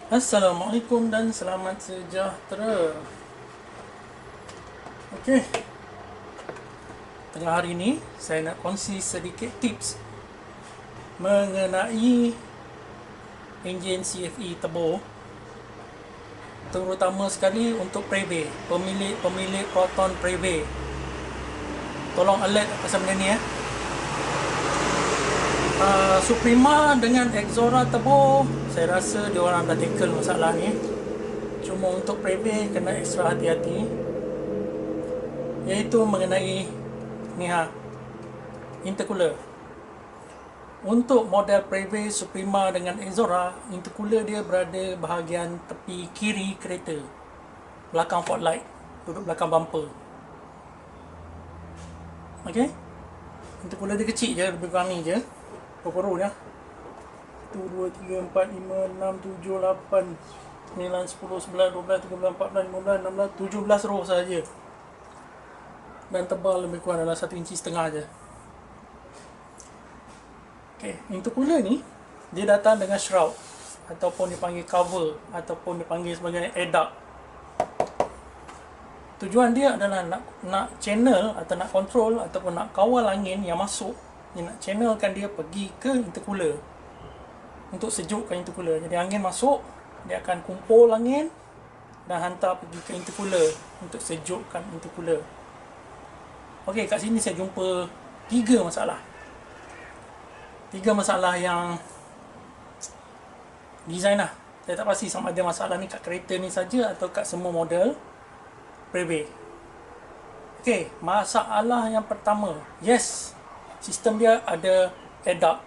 Assalamualaikum dan selamat sejahtera. Okey, tengah hari ini saya nak kongsi sedikit tips mengenai enjin CFE turbo, terutama sekali untuk Preve, pemilik Proton Preve. Tolong alert pasal benda ni Suprema dengan Exora turbo, saya rasa dia orang dah tackle masalah ni. Cuma untuk Preve kena extra hati-hati, iaitu mengenai ni intercooler. Untuk model Preve, Suprema dengan Exora, intercooler dia berada bahagian tepi kiri kereta, belakang fog light, duduk belakang bumper. Okey, intercooler dia kecil je, lebih kurang ni je. Berapa row ni 1, 2, 3, 4, 5, 6, 7, 8, 9, 10, 11, 12, 13, 14, 15, 16, 17 row sahaja. Dan tebal lebih kurang dalam 1,5 inci je. Okay, intercooler ni dia datang dengan shroud ataupun dipanggil cover ataupun dipanggil sebagai ADAC. Tujuan dia adalah nak channel atau nak control ataupun nak kawal angin yang masuk. Dia nak channelkan dia pergi ke intercooler untuk sejukkan intercooler. Jadi angin masuk, dia akan kumpul angin dan hantar pergi ke intercooler untuk sejukkan intercooler. Okey, kat sini saya jumpa 3 masalah. 3 masalah yang design lah. Saya tak pasti sama ada masalah ni kat kereta ni saja atau kat semua model Preve. Okey, masalah yang pertama, yes, sistem dia ada ADAC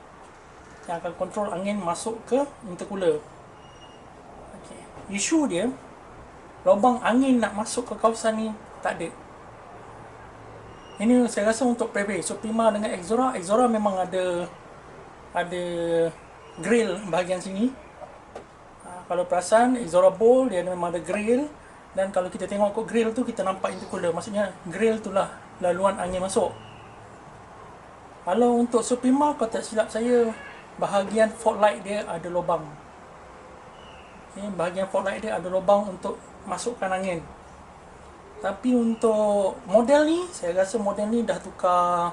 yang akan kontrol angin masuk ke intercooler. Okay. Isu dia, lubang angin nak masuk ke kawasan ni tak ada. Ini saya rasa untuk Preve, Suprema dengan Exora. Exora memang ada grill bahagian sini. Kalau perasan, Exora Bowl dia memang ada grill. Dan kalau kita tengok kot grill tu, kita nampak intercooler. Maksudnya grill tu lah laluan angin masuk. Kalau untuk Suprema, kalau tak silap saya, bahagian fog light dia ada lubang. Okay, bahagian fog light dia ada lubang untuk masukkan angin. Tapi untuk model ni, saya rasa model ni dah tukar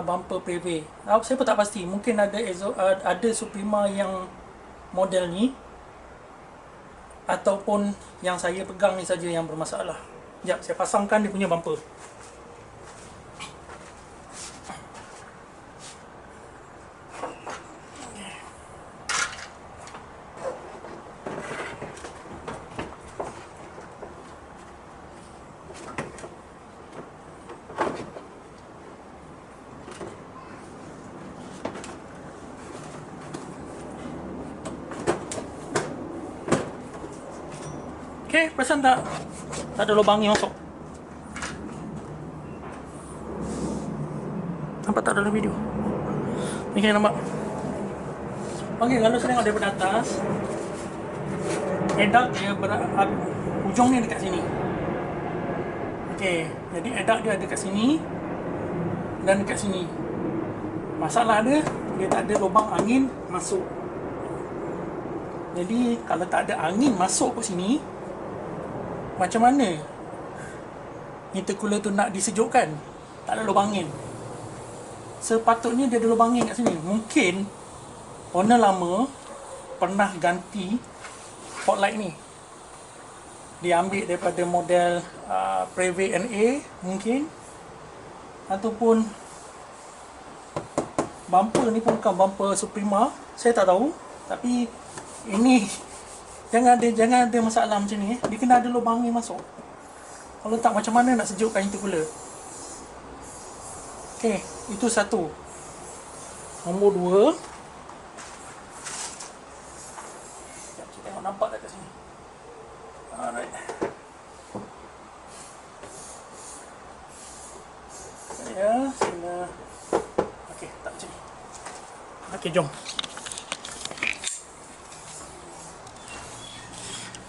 bumper Preve. Saya pun tak pasti, mungkin ada Suprema yang model ni ataupun yang saya pegang ni saja yang bermasalah. Sekejap, saya pasangkan dia punya bumper. Okay, perasan tak? Tak ada lubang ni masuk. Nampak tak dalam video? Ni kena nampak. Okay, kalau saya tengok daripada atas, ADAC dia ujung ni dekat sini. Okay, jadi ADAC dia ada kat sini dan dekat sini. Masalah dia tak ada lubang angin masuk. Jadi kalau tak ada angin masuk ke sini, macam mana intercooler tu nak disejukkan? Tak ada lubang angin. Sepatutnya dia ada lubang angin kat sini. Mungkin owner lama pernah ganti fog light ni. Dia ambil daripada model Preve NA mungkin, ataupun bumper ni pun bukan bumper Suprema, saya tak tahu. Tapi ini jangan ada masalah macam ni. Dia kena ada lubang angin masuk. Kalau tak, macam mana nak sejukkan intercooler? Okey, itu satu. Nombor 2, kita tengok nampak tak kat sini. Alright. Ya, sila. Okey, tak macam ni. Okey, jom.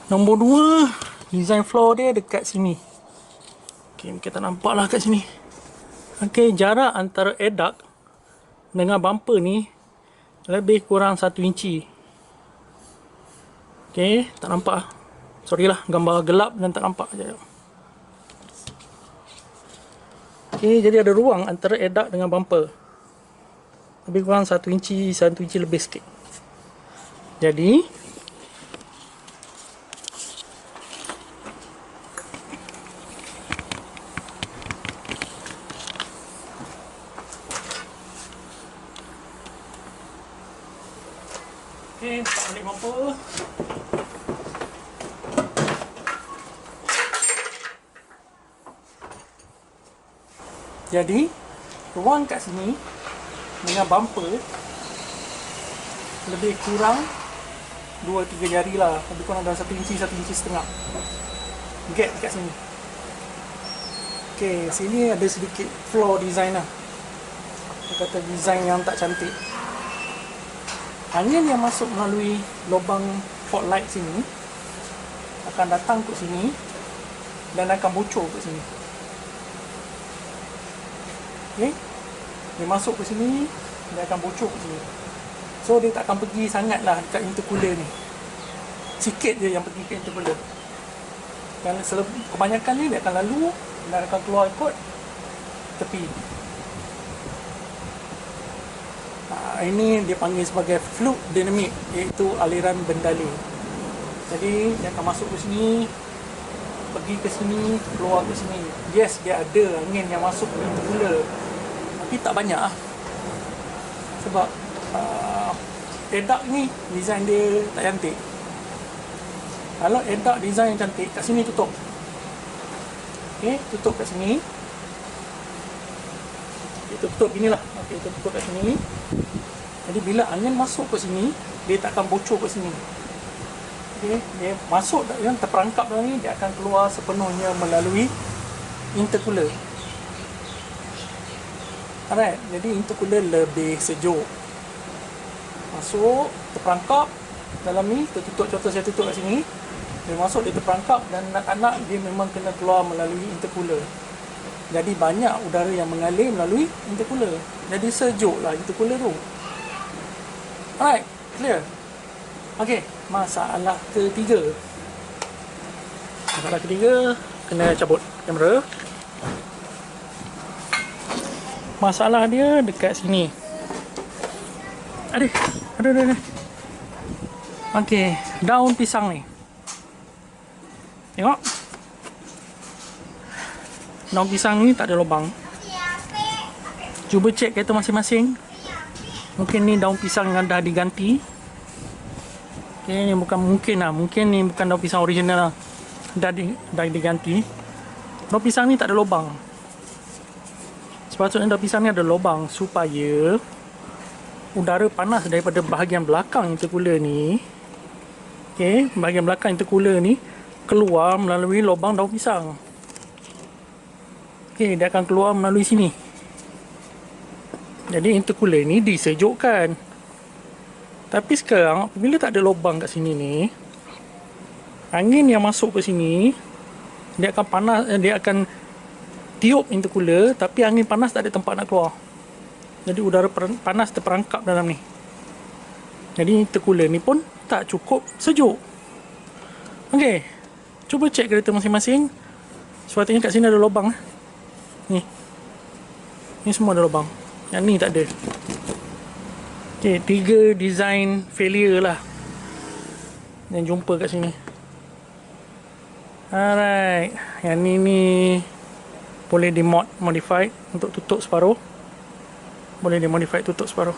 Nombor 2, design floor dia dekat sini. Okay, kita nampak lah kat sini. Okay, jarak antara ADAC dengan bumper ni lebih kurang 1 inci. Okay, tak nampak. Sorry lah, gambar gelap dan tak nampak. Sekejap. Okay, jadi ada ruang antara ADAC dengan bumper. Lebih kurang 1 inci, 1 inci lebih sikit. Jadi okay, buka balik bumper. Jadi ruang kat sini dengan bumper lebih kurang 2-3 jari lah, lebih kurang dalam 1 inci, 1 inci setengah gap kat sini. Okay, sini ada sedikit flaw design lah. Dia kata design yang tak cantik. Angin yang masuk melalui lubang fog light sini akan datang ke sini dan akan bocor ke sini. Okay, dia masuk ke sini, dia akan bocor ke sini. So dia tak akan pergi sangat lah dekat intercooler ni. Sikit je yang pergi ke intercooler. Dan kebanyakan ni dia akan lalu dan akan keluar ikut tepi. Ini dia panggil sebagai fluid dynamic, iaitu aliran bendali. Jadi dia akan masuk ke sini, pergi ke sini, keluar ke sini. Yes, dia ada angin yang masuk ke intercooler, tapi tak banyak lah. Sebab ADAC ni design dia tak cantik. Kalau ADAC design yang cantik, kat sini tutup. Okay, tutup kat sini. Kita tutup gini lah. Okay, kita tutup kat sini. Jadi bila angin masuk ke sini, dia tak akan bocor ke sini. Okay, dia masuk yang terperangkap dalam ni, dia akan keluar sepenuhnya melalui intercooler. Alright, jadi intercooler lebih sejuk. Masuk, terperangkap dalam ni, kita tutup, contoh saya tutup kat sini. Dia masuk, dia terperangkap dan nak-nak dia memang kena keluar melalui intercooler. Jadi banyak udara yang mengalir melalui intercooler. Jadi sejuk lah intercooler tu. Alright, clear? Okay, masalah ketiga. Masalah ketiga, kena cabut kamera. Masalah dia dekat sini. Aduh. Okay, daun pisang ni. Tengok. Daun pisang ni tak ada lubang. Cuba cek kereta masing-masing. Mungkin ni daun pisang yang dah diganti. Okay, ni bukan mungkin lah. Mungkin ni bukan daun pisang original lah. Dah diganti. Daun pisang ni tak ada lubang. Sepatutnya daun pisang ni ada lubang supaya udara panas daripada bahagian belakang intercooler ni, okay, bahagian belakang intercooler ni keluar melalui lubang daun pisang. Okay, dia akan keluar melalui sini. Jadi intercooler ni disejukkan. Tapi sekarang apabila tak ada lubang kat sini ni, angin yang masuk ke sini dia akan panas, dia akan tiup intercooler, tapi angin panas tak ada tempat nak keluar. Jadi udara panas terperangkap dalam ni. Jadi intercooler ni pun tak cukup sejuk. Okey, cuba cek kereta masing-masing. Sepatutnya kat sini ada lubang. Ni semua ada lubang. Yang ni tak ada. Okey, 3 design failure lah yang jumpa kat sini. Alright, yang ni boleh di-modify untuk tutup separuh. Boleh di-modify tutup separuh.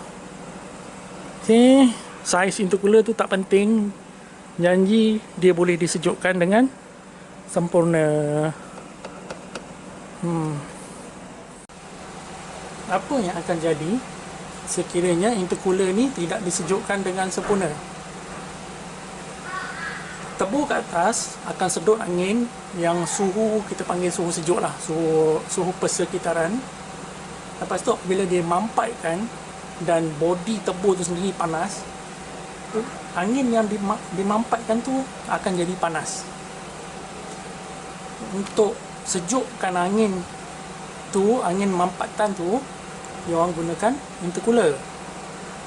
Okay, size intercooler tu tak penting. Janji dia boleh disejukkan dengan sempurna. Apa yang akan jadi sekiranya intercooler ni tidak disejukkan dengan sempurna? Tebu ke atas akan sedut angin yang suhu kita panggil suhu sejuk lah, suhu persekitaran. Lepas tu bila dia mampaikan dan body tebu tu sendiri panas, angin yang dimampaikan tu akan jadi panas. Untuk sejukkan angin tu, angin mampatan tu, dia orang gunakan intercooler.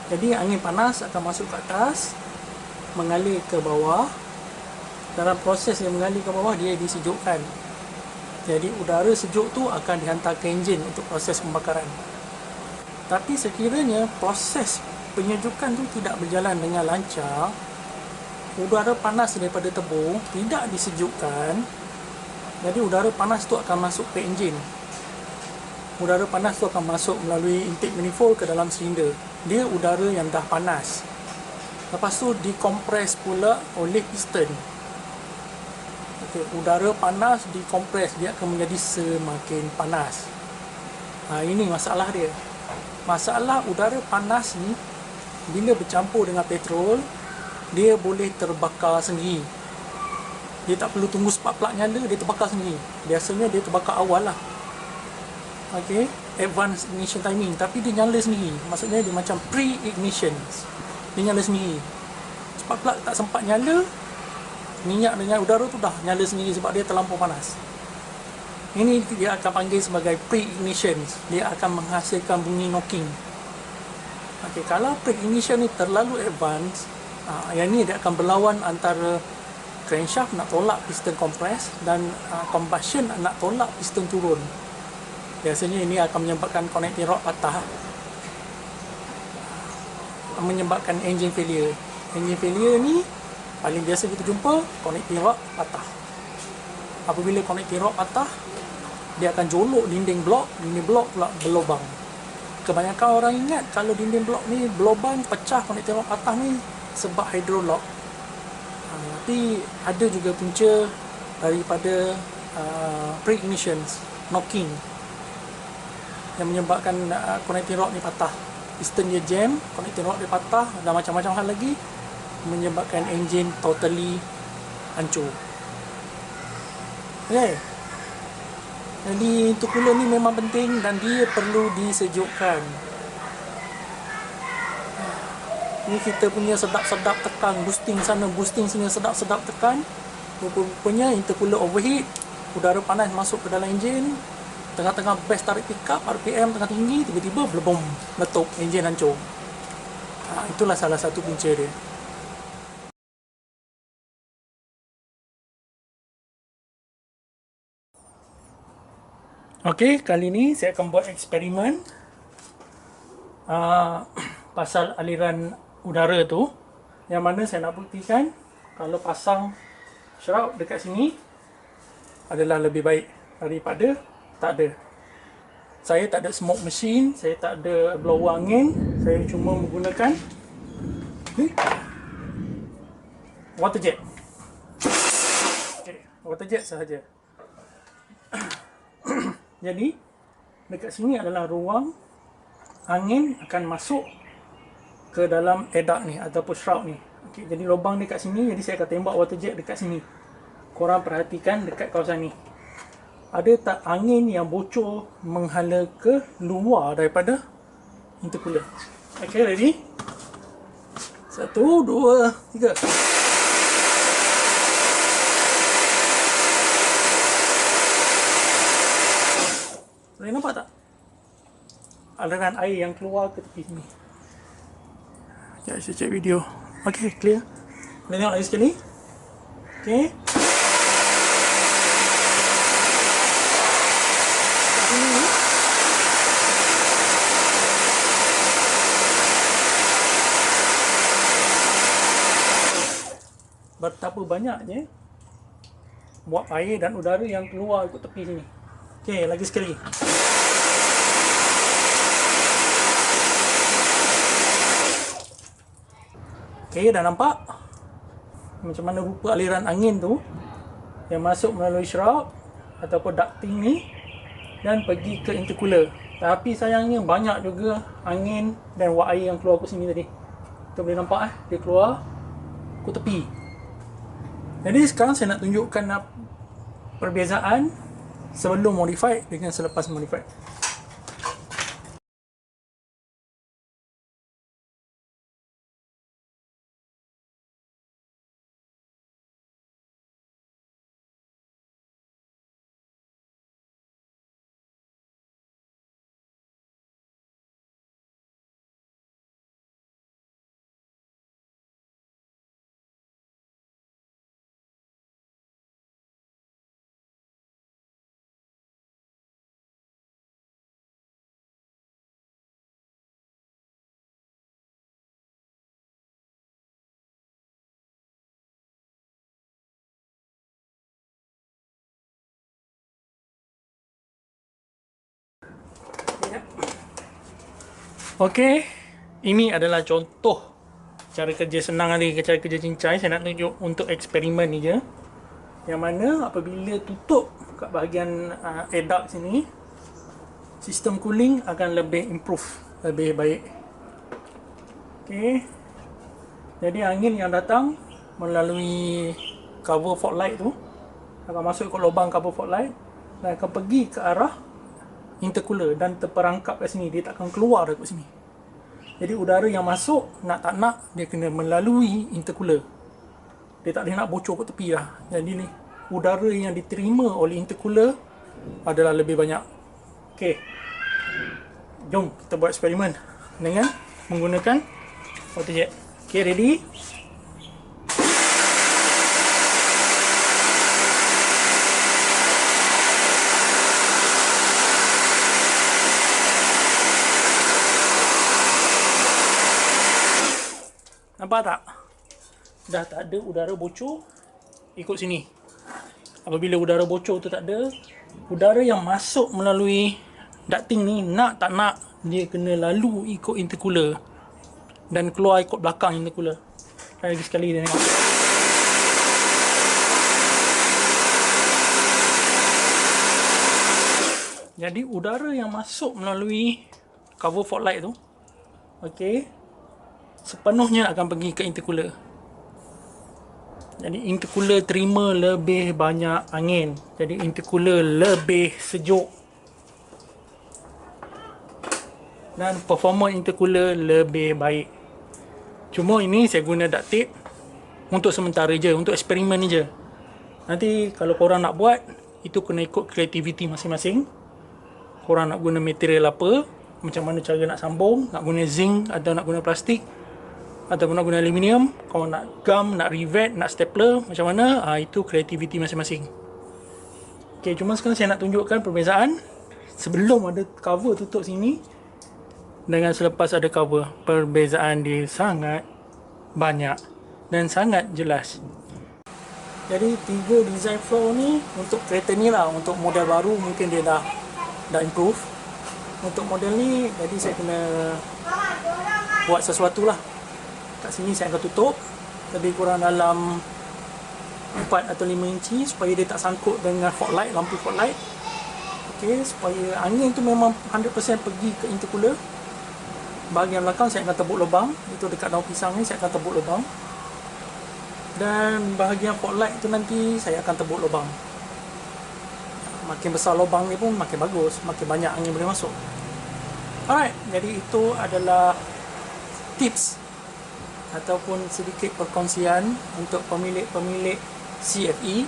Jadi angin panas akan masuk ke atas, mengalir ke bawah dalam proses yang mengalir ke bawah dia disejukkan. Jadi udara sejuk tu akan dihantar ke enjin untuk proses pembakaran. Tapi sekiranya proses penyejukan tu tidak berjalan dengan lancar, udara panas daripada tebung tidak disejukkan, jadi udara panas tu akan masuk ke enjin. Udara panas tu akan masuk melalui intake manifold ke dalam silinder. Dia udara yang dah panas. Lepas tu dikompres pula oleh piston. Okay, udara panas dikompres, dia akan menjadi semakin panas. Ini masalah dia. Masalah udara panas ni, bila bercampur dengan petrol, dia boleh terbakar sendiri. Dia tak perlu tunggu spark plug nyala, dia terbakar sendiri. Biasanya dia terbakar awal lah. Okay, advanced ignition timing, tapi dia nyala sendiri. Maksudnya dia macam pre-ignition, dia nyala sendiri. Spark plug tak sempat nyala, minyak dengan udara tu dah nyala sendiri sebab dia terlampau panas. Ini dia akan panggil sebagai pre-ignition. Dia akan menghasilkan bunyi knocking. Okay, kalau pre-ignition ni terlalu advance, yang ni dia akan berlawan antara crankshaft nak tolak piston kompres dan combustion nak tolak piston turun. Biasanya ini akan menyebabkan connecting rod patah, menyebabkan engine failure. Engine failure ni paling biasa kita jumpa connecting rod patah. Apabila connecting rod patah, dia akan jolok dinding blok pula berlubang. Kebanyakan orang ingat kalau dinding blok ni berlubang, pecah, connecting rod patah ni sebab hydrolock. Tapi ada juga punca daripada pre-ignition knocking yang menyebabkan connecting rod ni patah. Piston dia jam, connecting rod dia patah, dan macam-macam hal lagi menyebabkan enjin totally hancur. Okay, jadi intercooler ni memang penting dan dia perlu disejukkan. Ni kita punya sedap-sedap tekan, boosting sana, boosting sini, sedap-sedap tekan. Rupanya intercooler overheat, udara panas masuk ke dalam enjin, tengah-tengah best tarik pickup, RPM tengah tinggi, tiba-tiba blebom, meletup, enjin hancur. Itulah salah satu punca dia. Okey, kali ni saya akan buat eksperimen pasal aliran udara tu, yang mana saya nak buktikan kalau pasang shroud dekat sini adalah lebih baik daripada tak ada. Saya tak ada smoke machine, saya tak ada blower angin, saya cuma menggunakan water jet. Okay, water jet sahaja. Jadi dekat sini adalah ruang angin akan masuk ke dalam edak ni ataupun shroud ni. Okay, jadi lubang dekat sini, jadi saya akan tembak water jet dekat sini. Korang perhatikan dekat kawasan ni, ada tak angin yang bocor menghala ke luar daripada intercooler. Okay, ready? 1, 2, 3. Boleh nampak tak aliran air yang keluar ke tepi sini? Sekejap saya cek video. Okay, clear. Boleh tengok lagi sekali. Okay. Betapa banyaknya buat air dan udara yang keluar ikut tepi sini. Okey, lagi sekali. Okey, dah nampak macam mana rupa aliran angin tu yang masuk melalui shroud ataupun ducting ni dan pergi ke intercooler. Tapi sayangnya banyak juga angin dan wak air yang keluar ke sini tadi. Kita boleh nampak dia keluar ke tepi. Jadi sekarang saya nak tunjukkan perbezaan sebelum modified dengan selepas modified. Okey, ini adalah contoh cara kerja senang ni, cara kerja cincai. Saya nak tunjuk untuk eksperimen ni je. Yang mana apabila tutup kat bahagian air duct sini, sistem cooling akan lebih improve, lebih baik. Okey. Jadi angin yang datang melalui cover fog light tu akan masuk ke lubang cover fog light dan akan pergi ke arah intercooler dan terperangkap kat sini. Dia tak akan keluar dari sini. Jadi udara yang masuk, nak tak nak, dia kena melalui intercooler. Dia tak boleh nak bocor ke tepi lah. Jadi ni, udara yang diterima oleh intercooler adalah lebih banyak. Okey. Jom kita buat eksperimen dengan menggunakan water jet. Okey, ready? Nampak tak? Dah tak ada udara bocor ikut sini. Apabila udara bocor tu tak ada, udara yang masuk melalui ducting ni, nak tak nak, dia kena lalu ikut intercooler dan keluar ikut belakang intercooler. Lagi sekali dia tengok. Jadi udara yang masuk melalui cover fog light tu, okey, sepenuhnya akan pergi ke intercooler. Jadi intercooler terima lebih banyak angin. Jadi intercooler lebih sejuk. Dan performa intercooler lebih baik. Cuma ini saya guna duct tape untuk sementara je, untuk eksperimen ni je. Nanti kalau korang nak buat, itu kena ikut kreativiti masing-masing. Korang nak guna material apa, macam mana cara nak sambung, nak guna zinc atau nak guna plastik, atau nak guna aluminium, kalau nak gum, nak rivet, nak stapler, macam mana, itu kreativiti masing-masing. Ok, cuma sekarang saya nak tunjukkan perbezaan sebelum ada cover tutup sini dengan selepas ada cover. Perbezaan dia sangat banyak dan sangat jelas. Jadi 3 design floor ni untuk kereta ni lah. Untuk model baru mungkin dia dah improve. Untuk model ni, jadi saya kena buat sesuatu lah. Kat sini saya akan tutup lebih kurang dalam 4 atau 5 inci supaya dia tak sangkut dengan fog light, lampu fog light. Okey, supaya angin tu memang 100% pergi ke intercooler. Bahagian belakang saya akan tebuk lubang, itu dekat daun pisang ni saya akan tebuk lubang. Dan bahagian fog light tu nanti saya akan tebuk lubang. Makin besar lubang ni pun makin bagus, makin banyak angin boleh masuk. Alright, jadi itu adalah tips ataupun sedikit perkongsian untuk pemilik-pemilik CFE,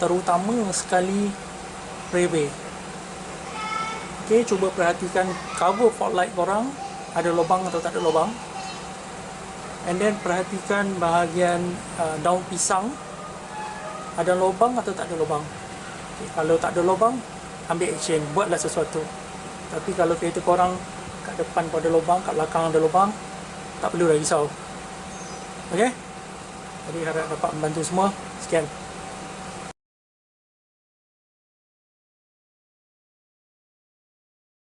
terutama sekali Revay. Okey, cuba perhatikan cover fog light korang ada lubang atau tak ada lubang. And then perhatikan bahagian daun pisang ada lubang atau tak ada lubang. Okay, kalau tak ada lubang, ambil action, buatlah sesuatu. Tapi kalau kereta korang kat depan pun ada lubang, kat belakang ada lubang, tak perlu dah risau. Okey? Jadi harap dapat membantu semua. Sekian.